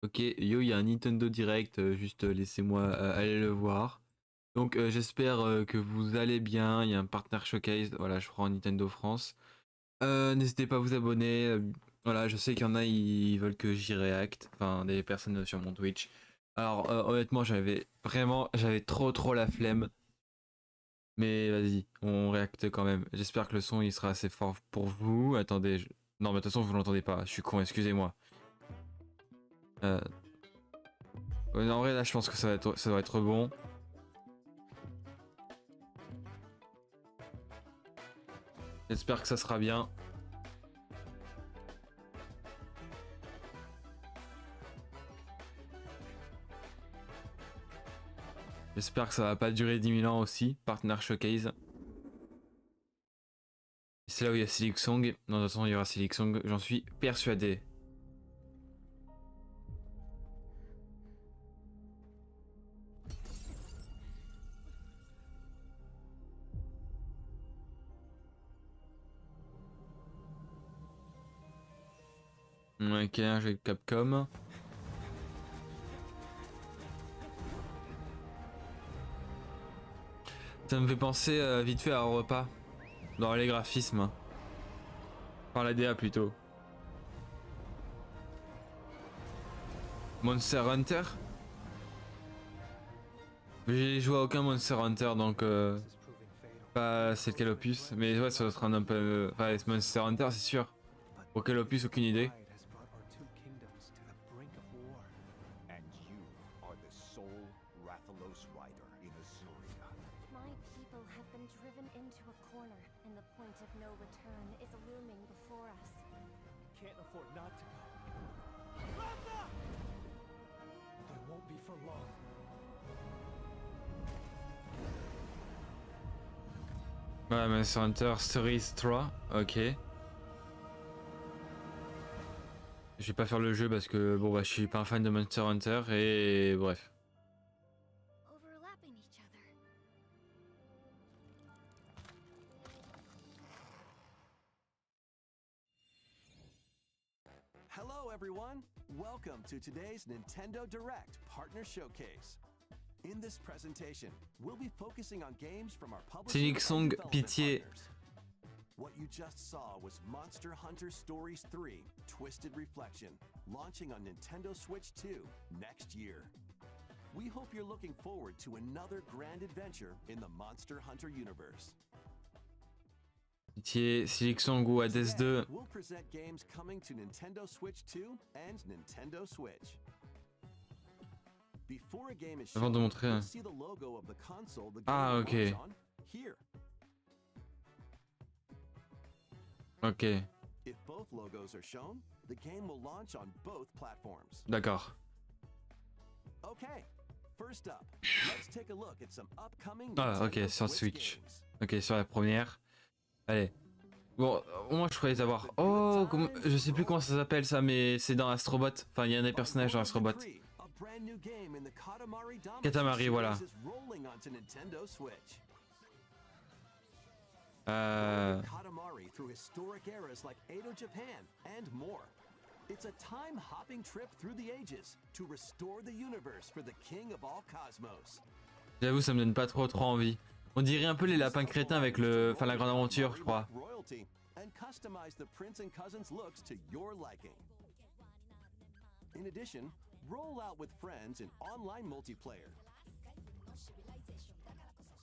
Ok, yo, il y a un Nintendo Direct, juste laissez-moi aller le voir. Donc j'espère que vous allez bien, il y a un partner showcase, voilà, je prends Nintendo France. N'hésitez pas à vous abonner, voilà, je sais qu'il y en a, ils veulent que j'y réacte, enfin des personnes sur mon Twitch. Alors honnêtement, j'avais trop la flemme, mais vas-y, on réacte quand même. J'espère que le son il sera assez fort pour vous. Attendez, non mais de toute façon vous l'entendez pas, je suis con, excusez-moi. Euh, ouais, en vrai là je pense que ça doit être bon. J'espère que ça sera bien. J'espère que ça va pas durer 10 000 ans aussi, Partner Showcase. C'est là où il y a Silksong. Non, de toute façon, il y aura Silksong, j'en suis persuadé. Ok, un jeu de Capcom. Ça me fait penser vite fait à un repas. Dans les graphismes. Enfin, la DA plutôt. Monster Hunter. J'ai joué à aucun Monster Hunter donc pas c'est quel opus. Mais ouais, ça doit être un peu. Enfin, Monster Hunter, c'est sûr. Pour quel opus, aucune idée. My people have been driven into a corner, and the point of no return is looming before us. Can't afford not to go. Ratha! But it won't be for long. Ouais, Monster Hunter Stories 3, ok. Je vais pas faire le jeu parce que bon bah je suis pas un fan de Monster Hunter et bref. Overlapping each other. Hello everyone! Welcome to today's Nintendo Direct Partner Showcase. In this presentation, we'll be focusing on games from our publishing and Silksong, development pitié. partners. What you just saw was Monster Hunter Stories 3 Twisted Reflection, launching on Nintendo Switch 2 next year. We hope you're looking forward to another grand adventure in the Monster Hunter universe. Pitié, Silksong ou Hades 2. We'll present games coming to Nintendo Switch 2 and Nintendo Switch. Before a game is Avant de shown, montrer you'll un- see the logo of the console the game Ah, will ok. launch on here. Ok, If both logos are shown, the game will launch on both platforms. d'accord. Okay, first up, let's take a look at some upcoming Ah, ok, Nintendo sur Switch Switch. games. Ok, sur la première. Allez. Bon, moi je croyais savoir. Oh, je sais plus comment ça s'appelle ça, mais c'est dans Astrobot. Enfin, il y a un des personnages dans Astrobot. Decree, a brand new game in the Katamari Damacy Katamari, voilà. series is rolling onto Nintendo Switch. Katamari through historic eras like Edo Japan and more. It's a time-hopping trip through the ages to restore the universe for the king of all cosmos. J'avoue, ça me donne pas trop envie. On dirait un peu les lapins crétins avec le. Enfin, la grande aventure, je crois. Royalty and customize the prince and cousins looks to your liking. In addition, roll out with friends in online multiplayer.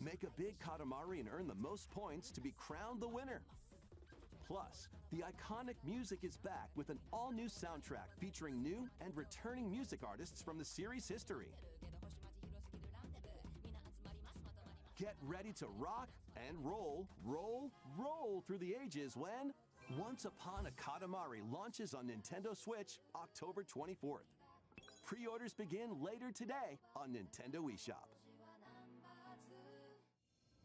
Make a big Katamari and earn the most points to be crowned the winner. Plus, the iconic music is back with an all-new soundtrack featuring new and returning music artists from the series' history. Get ready to rock and roll, roll, roll through the ages when Once Upon a Katamari launches on Nintendo Switch October 24th. Pre-orders begin later today on Nintendo eShop.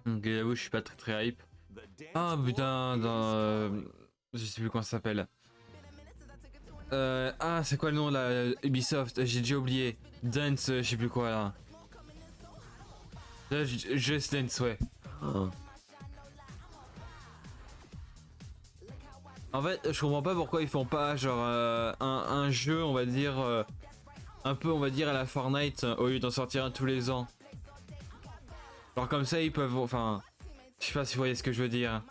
Ok, j'avoue, je suis pas très hype. The dance Ah floor putain, is dans. calling. Je sais plus comment ça s'appelle. Ah, c'est quoi le nom là? Ubisoft, j'ai déjà oublié. Dance, je sais plus quoi là. Just Dance, ouais. Oh. En fait, je comprends pas pourquoi ils font pas genre un jeu, on va dire, Un peu, on va dire, à la Fortnite, au lieu d'en sortir un tous les ans. Alors comme ça, ils peuvent... Enfin, je sais pas si vous voyez ce que je veux dire.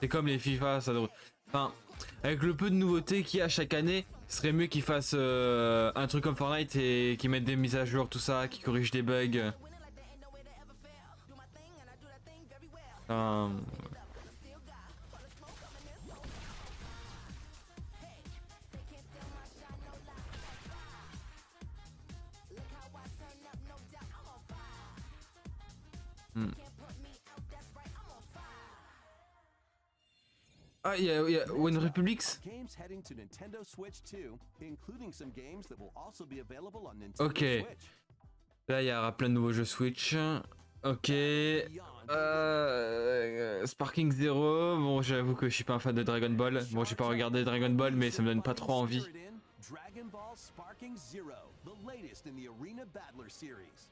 C'est comme les FIFA, ça devrait... Enfin, avec le peu de nouveautés qu'il y a chaque année, ce serait mieux qu'ils fassent un truc comme Fortnite et qu'ils mettent des mises à jour, tout ça, qu'ils corrigent des bugs. Enfin, hmm. Ah, il y a One Republic. Games heading to Nintendo Switch 2, including some games that will also be available on Nintendo Ok. Switch. Là, il y aura plein de nouveaux jeux Switch. Ok. Sparking Zero. Bon, j'avoue que je suis pas un fan de Dragon Ball. Bon, j'ai pas regardé Dragon Ball, mais ça me donne pas trop envie. Dragon Ball Sparking Zero, the latest in the Arena Battler series.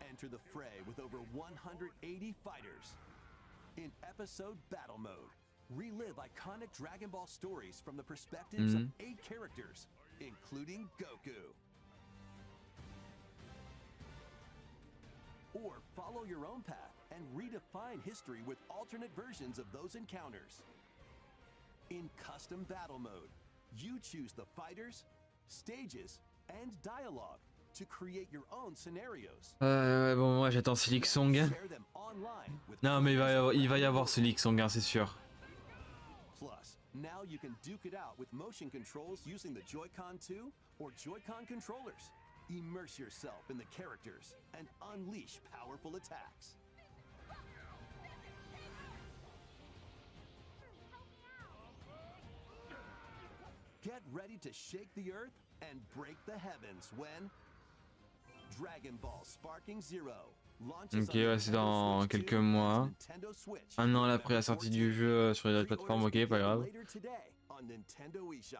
Enter the fray with over 180 fighters. In episode battle mode, relive iconic Dragon Ball stories from the perspectives of 8 characters, including Goku. Or follow your own path and redefine history with alternate versions of those encounters. In custom battle mode, you choose the fighters, stages, and dialogue to create your own scenarios. Ouais, bon, moi j'attends Silk Song. Share them online with Non, mais il va y avoir Silk Song, hein, c'est sûr. Plus, now you can duke it out with motion controls using the Joy-Con 2 or Joy-Con controllers. Immerse yourself in the characters and unleash powerful attacks. Get ready to shake the earth and break the heavens when Dragon Ball Sparking Zero launches Ok, on ouais, c'est dans Nintendo Switch quelques 2 mois. Nintendo Switch. Un an après la sortie du jeu sur les autres plateformes, ok, pas grave. Later today on Nintendo eShop.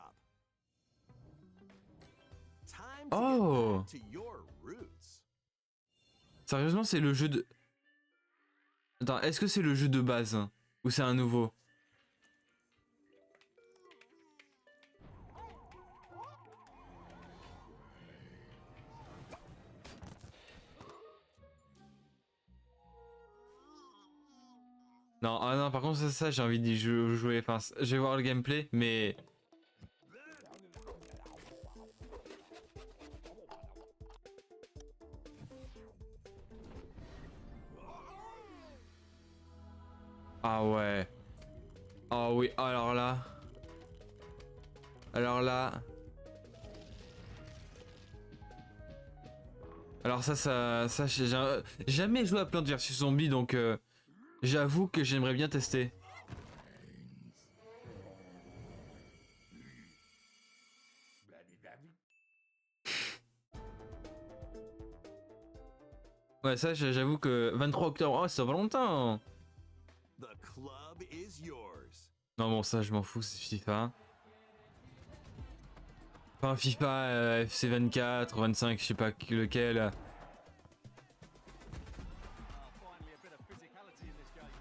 Time to Oh! get back to your roots. Sérieusement, c'est le jeu de... Attends, est-ce que c'est le jeu de base? Ou c'est un nouveau? Non, ah non, par contre, ça j'ai envie d'y jouer. Enfin, je vais voir le gameplay, mais... Ah ouais. Ah oui, alors là... Alors là... Alors ça j'ai jamais joué à Plants vs Zombies, donc j'avoue que j'aimerais bien tester. Ouais, ça j'avoue que 23 octobre, oh ça va longtemps. The club is yours. Non bon, ça je m'en fous, c'est FIFA. Enfin FIFA FC 24, 25, je sais pas lequel. Finally, a bit of physicality in this game.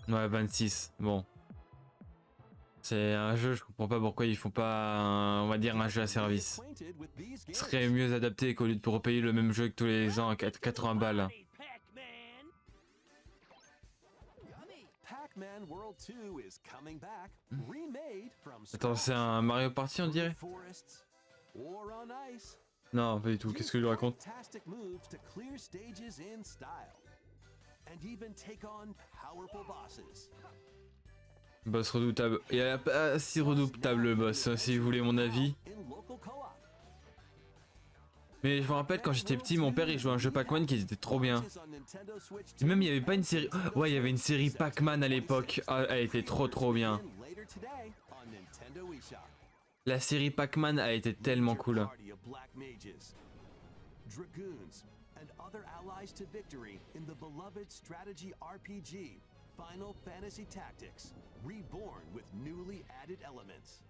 Ouais, 26, bon. C'est un jeu, je comprends pas pourquoi ils font pas, on va dire, un jeu à service. Acquainted with these Ce serait games. mieux adapté qu'au lieu de repayer le même jeu que tous les ans à 80 balles. Pac-Man World 2 is coming back, remade from Attends, c'est un Mario Party on dirait? forests or on ice. Non, pas du tout, qu'est-ce que je lui raconte? Fantastic moves to clear stages in style. And even take on powerful bosses. Boss redoutable. Il a pas si redoutable le boss, si vous voulez mon avis. In local co-op. Mais je me rappelle quand j'étais petit, mon père il jouait à un jeu Pac-Man qui était trop bien. Launches on Nintendo Switch Et même il 2 y avait pas une série... Ouais, il y avait une série Pac-Man à l'époque. Ah, elle était trop bien. later today on Nintendo eShop. La série Pac-Man a été tellement cool. Party of black mages, dragoons, and other allies to victory in the beloved strategy RPG Final Fantasy Tactics, reborn with newly added elements.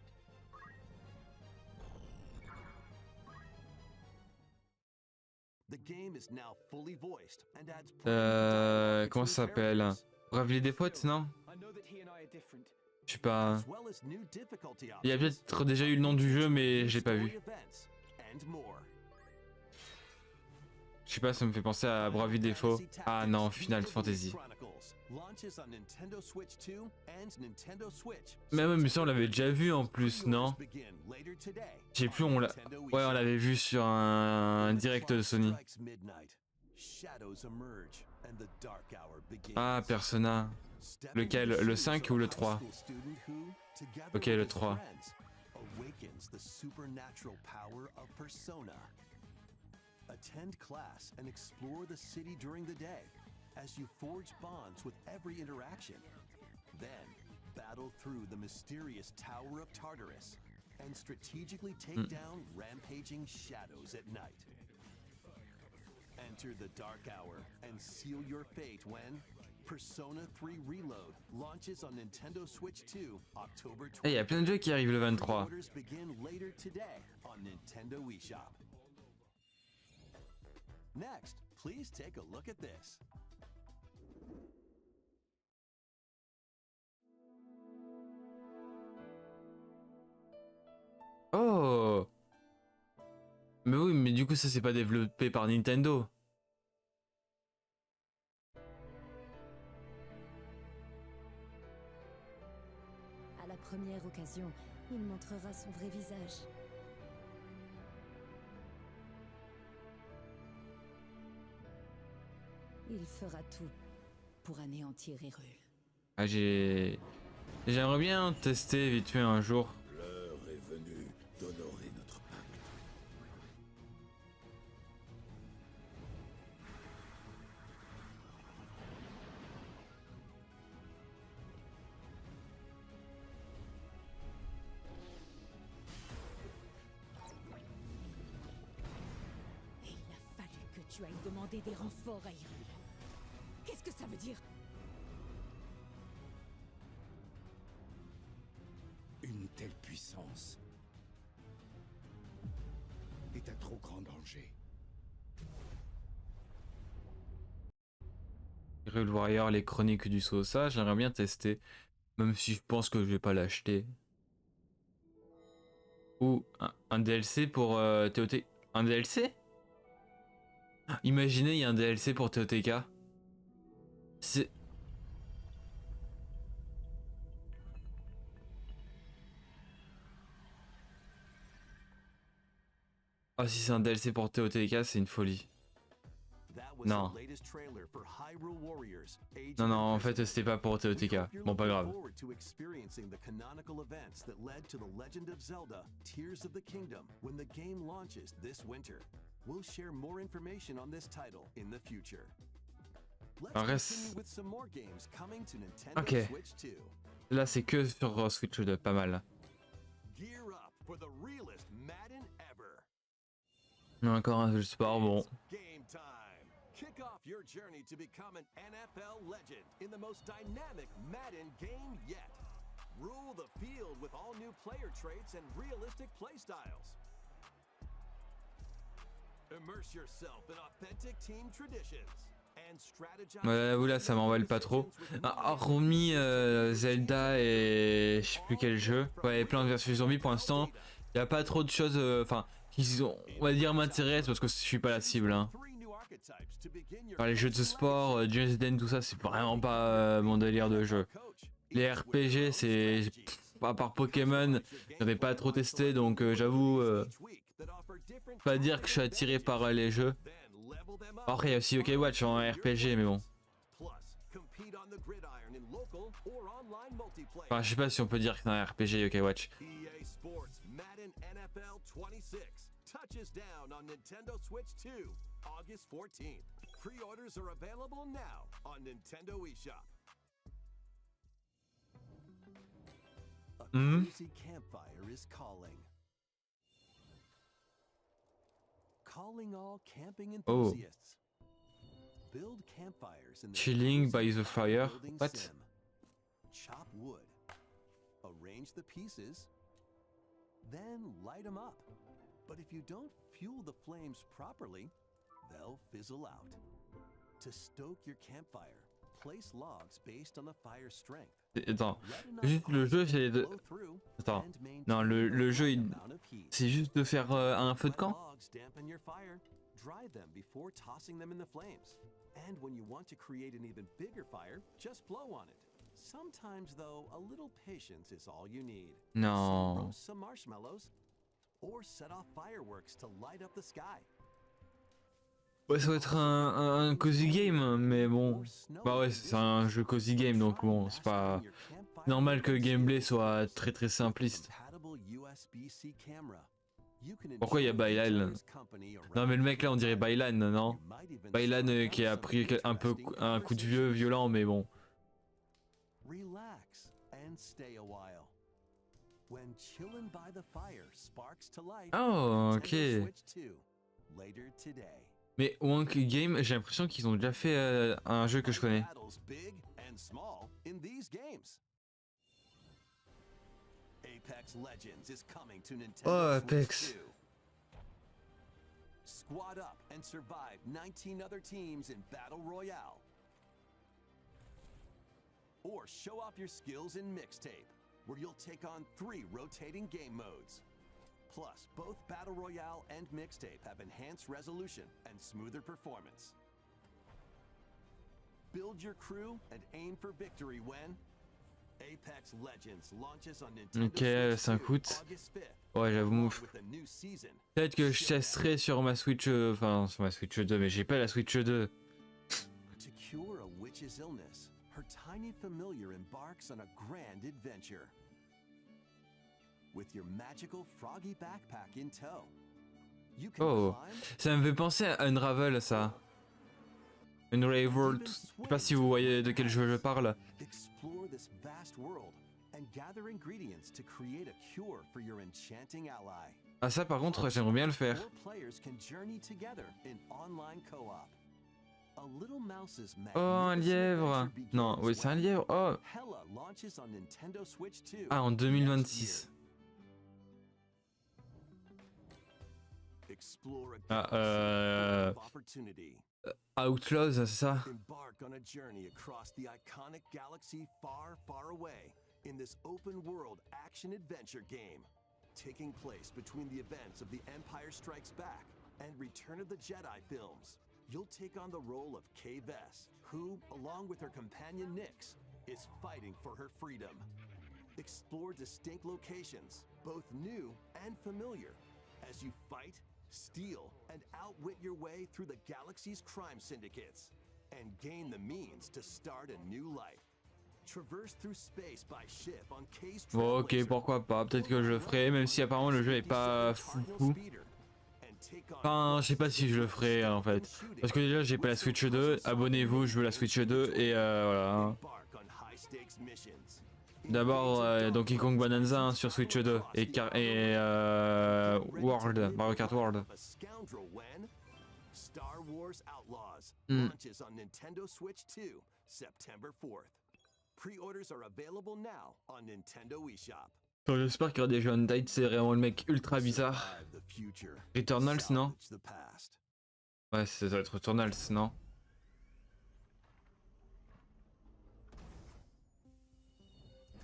The game is now fully voiced and adds Comment ça s'appelle? Bravely Default, non? I know that he and I are different. Je sais pas. as well as new difficulty Il y a options, peut-être déjà eu le nom du jeu, mais je l'ai pas story vu. events, and more. Je sais pas, ça me fait penser à Bravely Default. Ah non, Final Fantasy. Launches on Nintendo Switch 2 and Nintendo Switch. Mais ouais, mais ça on l'avait déjà vu en plus, non? Begin later today Je sais plus, on on l'a. Nintendo Wii Ouais, on Shop. l'avait vu sur un direct de Sony. Strikes midnight. Shadows emerge and the dark hour begins. Ah, Persona. Step lequel? into the Le shoes 5 of ou a le high 3? school student who, together Ok, with le his 3. friends, awakens the supernatural power of Persona. Attend class and explore the city during the day as you forge bonds with every interaction. Then, battle through the mysterious Tower of Tartarus and strategically take down rampaging shadows at night. Enter the dark hour and seal your fate when Persona 3 Reload launches on Nintendo Switch 2 October Eh, il y a 20th. plein de jeux qui arrivent le 23. Orders begin later today on Nintendo Wii Shop. Next, please take a look at this. Oh! Mais oui, mais du coup, ça c'est pas développé par Nintendo. À la première occasion, il montrera son vrai visage. Il fera tout pour anéantir Hyrule. Ah, j'aimerais bien tester vite fait un jour. L'heure est venue d'honorer notre pacte. Et il a fallu que tu ailles demander des renforts à Hyrule. Qu'est-ce que ça veut dire? Une telle puissance est à trop grand danger. Hyrule Warrior, les chroniques du saut, ça j'aimerais bien tester. Même si je pense que je vais pas l'acheter. Ou un DLC pour TOT. Un DLC? Imaginez, il y a un DLC pour TOTK. C'est. Ah, si c'est un DLC pour TOTK, c'est une folie. That was Non. the latest trailer for Hyrule Warriors, Age Non, of non, en Empires. fait, c'était pas pour We TOTK. hope you're Bon, pas looking grave. forward to experiencing the canonical events that led to The Legend of Zelda: Tears of the Kingdom when the game launches this winter. We'll share more information on this title in the future. Let's Un continue reste- with some more games coming to Nintendo Ok. Switch 2. Là, c'est que sur Switch 2, pas mal. Gear up for the realest Madden ever. Non, encore un jeu de sport, bon. Game time. Kick off your journey to become an NFL legend in the most dynamic Madden game yet. Rule the field with all new player traits and realistic playstyles. Immerse yourself in authentic team traditions and strategize. Ouais, oula, ça m'emballe pas trop. Ah, hormis Zelda et je sais plus quel jeu. Ouais, Plants vs Zombies pour l'instant, il y a pas trop de choses. Enfin, qui sont, on va dire, m'intéressent parce que je suis pas la cible. Hein. Enfin, les jeux de sport, Just Dance, tout ça, c'est vraiment pas mon délire de jeu. Les RPG, c'est. À part Pokémon, j'avais pas trop testé donc j'avoue. Pas dire que je suis attiré par les jeux. Après, il y a aussi OK Watch en RPG, mais bon. Enfin, je sais pas si on peut dire que c'est un RPG OK Watch. EA Sports Madden NFL 26 touches down on Nintendo Switch 2, August 14th. Pre-orders are available now on Nintendo eShop. A cozy campfire is calling. Calling all camping enthusiasts. Build campfires in the Chilling cozy by the fire. building What? sim. Chop wood. Arrange the pieces. Then light them up. But if you don't fuel the flames properly, they'll fizzle out. To stoke your campfire, place logs based on the fire's strength. Attends, Let enough juste le jeu oxygen c'est de... flow through Attends, and maintain non le the jeu right il... amount of heat. c'est juste de faire un feu de Let camp? logs dampen your fire. Dry them before tossing them in the flames. And when you want to create an even bigger fire, just blow on it. Sometimes, though, a little patience is all you need. So Non. roast some marshmallows, or set off fireworks to light up the sky. Ouais, ça va être un cozy game, mais bon. Bah ouais, c'est un jeu cozy game, donc bon, c'est pas normal que le gameplay soit très très simpliste. Pourquoi il y a Bailan? Non mais le mec là on dirait Bailan, non? Bailan qui a pris un peu un coup de vieux violent, mais bon. Relax and stay a while. When chillin' by the fire sparks to life, Oh, Nintendo ok. Switch 2, later today. Mais Wonk Game, j'ai l'impression qu'ils ont déjà fait un jeu que je connais. Battles big and small in these games. Apex Legends is coming to Nintendo Oh, Switch Apex. 2. Squad up and survive 19 other teams in Battle Royale. Or show off your skills in Mixtape, where you'll take on 3 rotating game modes. Plus, both Battle Royale and Mixtape have enhanced resolution and smoother performance. Build your crew and aim for victory when Apex Legends launches on Nintendo Ok, Switch 5 2, août. August 5th. Ouais, j'avoue, along ouf. with a new season. Peut-être que je testerai sur ma Switch, enfin sur ma Switch 2, mais j'ai pas la Switch 2. To cure a witch's illness, her tiny familiar embarks on a grand adventure. With your magical froggy backpack in tow, you can Oh, climb, ça me fait penser à Unravel, ça. Unravel, je sais pas si vous voyez de quel jeu je parle. explore this vast world, and gather ingredients to create a cure for your enchanting ally. Ah ça par contre, j'aimerais bien le faire. 4 players can journey together in online co-op. A little mouse's Oh, un magnificent lièvre. adventure Non, begins oui, c'est un when lièvre. Oh, Hella launches on Nintendo Switch 2. ah, en next 2026. year. Explore a Ah, galaxy full of opportunity. Outlaws, c'est ça? Embark on a journey across the iconic galaxy far, far away in this open world action adventure game, taking place between the events of The Empire Strikes Back and Return of the Jedi films. You'll take on the role of Kay Vess, who, along with her companion Nyx, is fighting for her freedom. Explore distinct locations, both new and familiar, as you fight, steal, and outwit your way through the galaxy's crime syndicates, and gain the means to start a new life. Traverse through space by ship on Kay's Bon, ok, Trailblazer, pourquoi pas. Peut-être que je le ferai, même si apparemment le jeu est pas fou. Enfin, je sais pas si je le ferai en fait. Parce que déjà, j'ai pas la Switch 2. Abonnez-vous, je veux la Switch 2. Et voilà. D'abord, Donkey Kong Bonanza hein, sur Switch 2. Et World, Mario Kart World. Star Wars Outlaws Hmm. launches on Nintendo Switch 2, September 4th. Pre-orders are available now on Nintendo eShop. Bon, j'espère qu'il y aura des jeux Untied, c'est vraiment le mec ultra bizarre. Survive the future, Returnals, non? salvage the past. Ouais, ça doit être Returnals, non?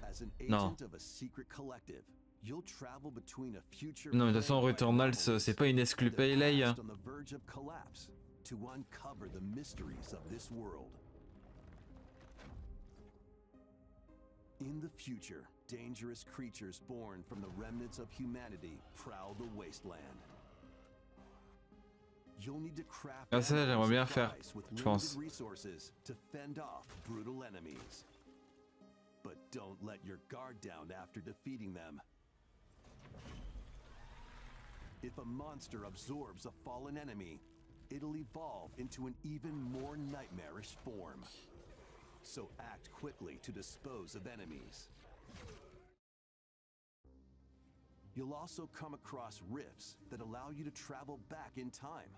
As an Non. agent of a secret collective, you'll travel between a future Non, mais de toute façon, plagued by Returnals, anomalies c'est pas une exclu and a Payday. past on the verge of collapse to uncover the mysteries of this world. In the future, dangerous creatures born from the remnants of humanity prowl the wasteland. You'll need to craft Ah, ça, j'aimerais bien faire, supplies with je pense. limited resources to fend off brutal enemies. But don't let your guard down after defeating them. If a monster absorbs a fallen enemy, it'll evolve into an even more nightmarish form. So act quickly to dispose of enemies. You'll also come across rifts that allow you to travel back in time.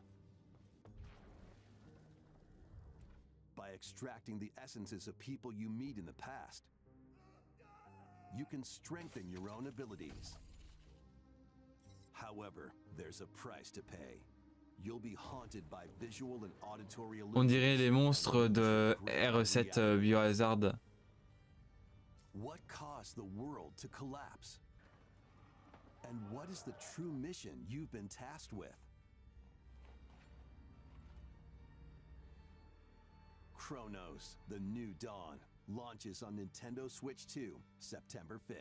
by extracting the essences of people you meet in the past. You can strengthen your own abilities. However, there's a price to pay. You'll be haunted by visual and auditory On dirait les illusions monstres and de ground R7 reality. Biohazard. What caused the world to collapse? And what is the true mission you've been tasked with? Chronos: The New Dawn launches on Nintendo Switch 2, September 5th.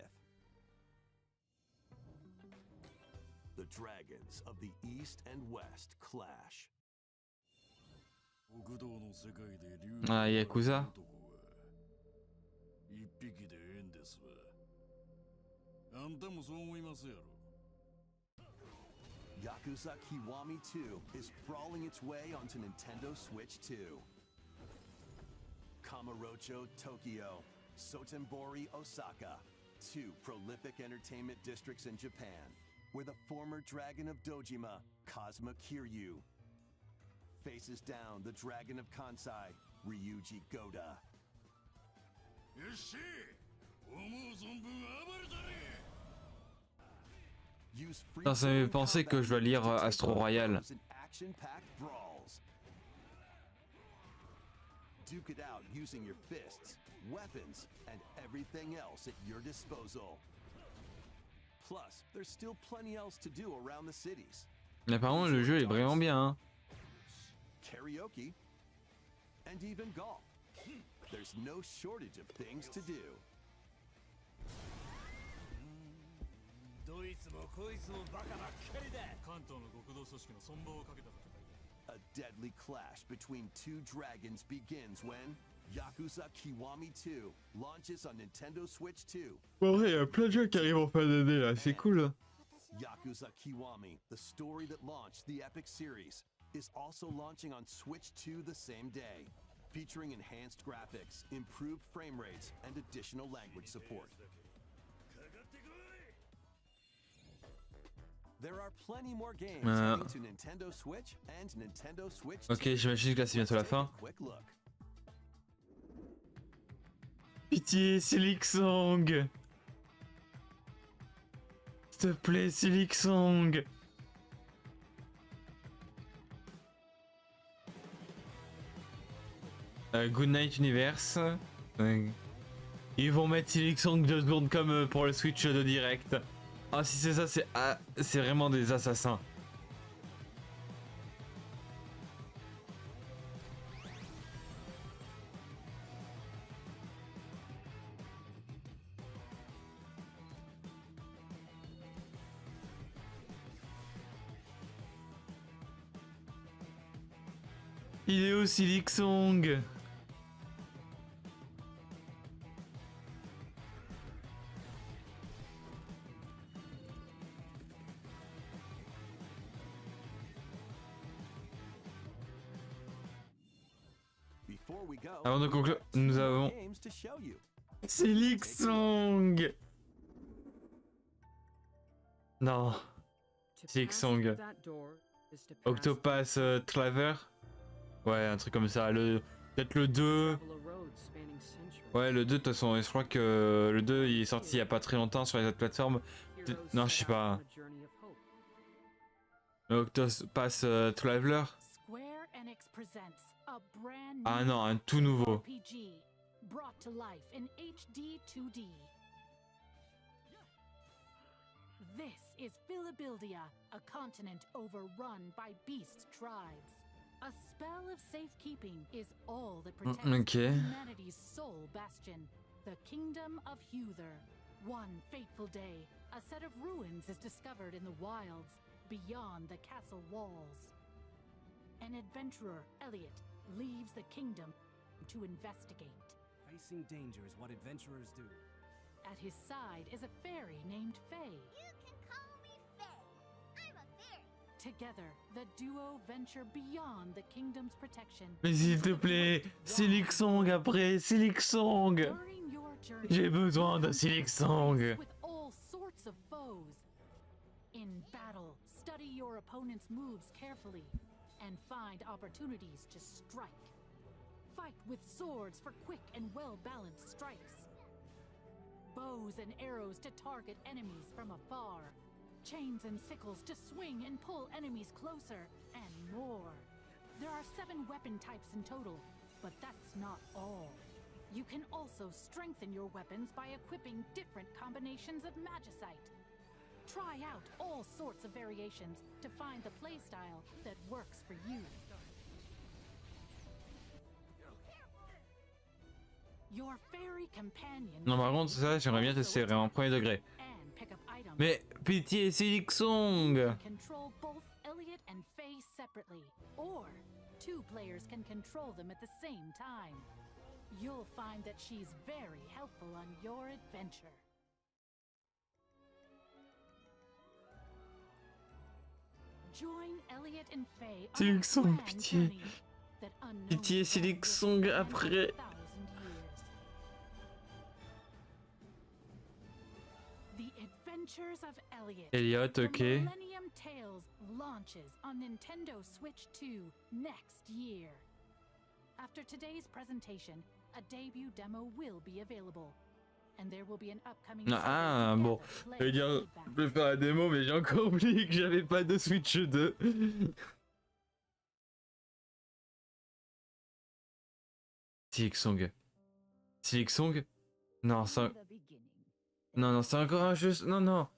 The dragons of the East and West clash. Ah, Yakuza. 一匹でええんですわ。あんたもそう思いますやろ。 Yakuza Kiwami 2 is sprawling its way onto Nintendo Switch 2. Kamurocho, Tokyo, Sotenbori, Osaka, two prolific entertainment districts in Japan, where the former dragon of Dojima, Kazuma Kiryu, faces down the dragon of Kansai, Ryuji Goda. よっしゃ、思う存分暴れたれ。 Use free Ça me fait penser que je dois lire Astro Royal. Action-packed brawls. Duke it out using your fists, weapons, and everything else at your disposal. Plus, there's still plenty else to do around the cities. Mais apparemment le jeu est vraiment bien. Hein. Karaoke, and even golf. There's no shortage of things to do. どいつもこいつもバカばっかりだ。関東の極道組織の存亡をかけた戦い。 A deadly clash between two dragons begins when Yakuza Kiwami 2 launches on Nintendo Switch 2. Bon, il y a plein de jeux qui arrivent en fin d'année là, c'est cool. Yakuza Kiwami, the story that launched the Epic series, is also launching on Switch 2 the same day, featuring enhanced graphics, improved frame rates, and additional language support. There are plenty more games coming to Nintendo Switch and Nintendo Switch 2. Ok, j'imagine que là c'est bientôt la fin. Quick look. Pitié, Silksong. S'il te plaît, Silksong. Good Night Universe. Ils vont mettre Silksong 2 secondes comme pour le Switch de direct. Ah si c'est ça, c'est vraiment des assassins. Il est où Silksong? Before we go, Avant de conclure, nous avons games to show you. Silksong. Non, Silksong. Octopath Traveler. Ouais, un truc comme ça. Peut-être le 2. Ouais, le 2, de toute façon, je crois que le 2 il est sorti il y a pas très longtemps sur les autres plateformes. Non, je sais pas. Octopath Traveler. Square Enix presents a brand Ah new non, un tout nouveau. RPG brought to life in HD 2D. This is Philabildia, a continent overrun by beast tribes. A spell of safekeeping is all that protects okay. humanity's sole bastion, the Kingdom of Huther. One fateful day, a set of ruins is discovered in the wilds beyond the castle walls. An adventurer, Elliot, leaves the kingdom to investigate. Facing danger is what adventurers do. At his side is a fairy named Faye. You can call me Faye. I'm a fairy. Together, the duo venture beyond the kingdom's protection. Mais s'il te plaît, Silksong après, Silksong. During your journey, J'ai besoin de Silksong. with all sorts of foes. In battle, study your opponent's moves carefully and find opportunities to strike. Fight with swords for quick and well-balanced strikes. Bows and arrows to target enemies from afar. Chains and sickles to swing and pull enemies closer, and more. There are 7 weapon types in total, but that's not all. You can also strengthen your weapons by equipping different combinations of magicite. Try out all sorts of variations to find the playstyle that works for you. Your fairy companion. Non, par contre, ça, j'aimerais bien tester vraiment premier degré. And pick up items. Mais pitié, Silksong! Control both Elliot and Faye separately, or 2 players can control them at the same time. You'll find that she's very helpful on your adventure. Join Elliot and Faye on a Silksong, grand pitié. journey that unknown Pitié, fans will Silksong, stand après. for 1,000 years. The Adventures of Elliot. Elliot, The ok. Millennium Tales launches on Nintendo Switch 2 next year. After today's presentation, a debut demo will be available. And there will be an upcoming Ah, survey bon. together, Je veux dire, player je peux feedback. faire la démo, mais j'ai encore oublié que j'avais pas de Switch 2. Silksong. Silksong? Non, ça. Non, non, c'est encore un jeu. Non, non.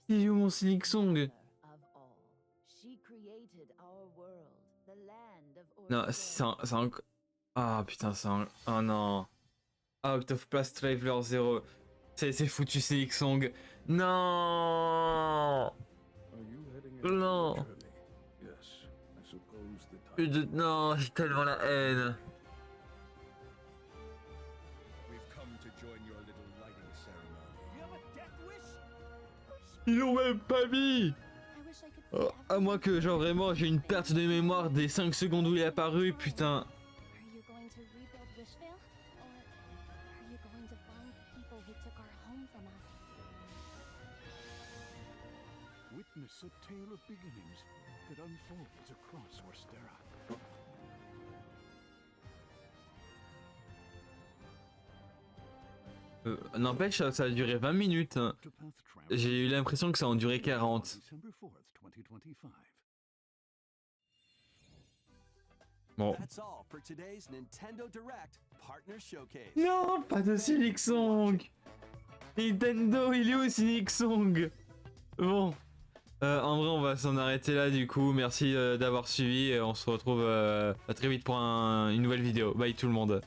Il est où mon Silksong? Non, c'est encore. Ah putain, c'est un. Oh non. Out of Blast Traveler 0. C'est foutu, Silksong. Non. Non. Non, j'ai tellement la haine. Ils l'ont même pas mis. I wish I could see Oh, à moins que genre vraiment j'ai une perte de mémoire des 5 secondes où il est apparu, putain. Are you going to rebuild Wishvale? Or are you going to find the people who took our home from us? Witness a tale of beginnings that unfolds across Westera. N'empêche, ça a duré 20 minutes. Hein. J'ai eu l'impression que ça en durait 40. Bon. That's all for today's Nintendo Direct Partner Showcase. Non, pas de Silksong. Nintendo, il est où Silksong? Bon. En vrai, on va s'en arrêter là du coup. Merci d'avoir suivi. On se retrouve très vite pour une nouvelle vidéo. Bye tout le monde.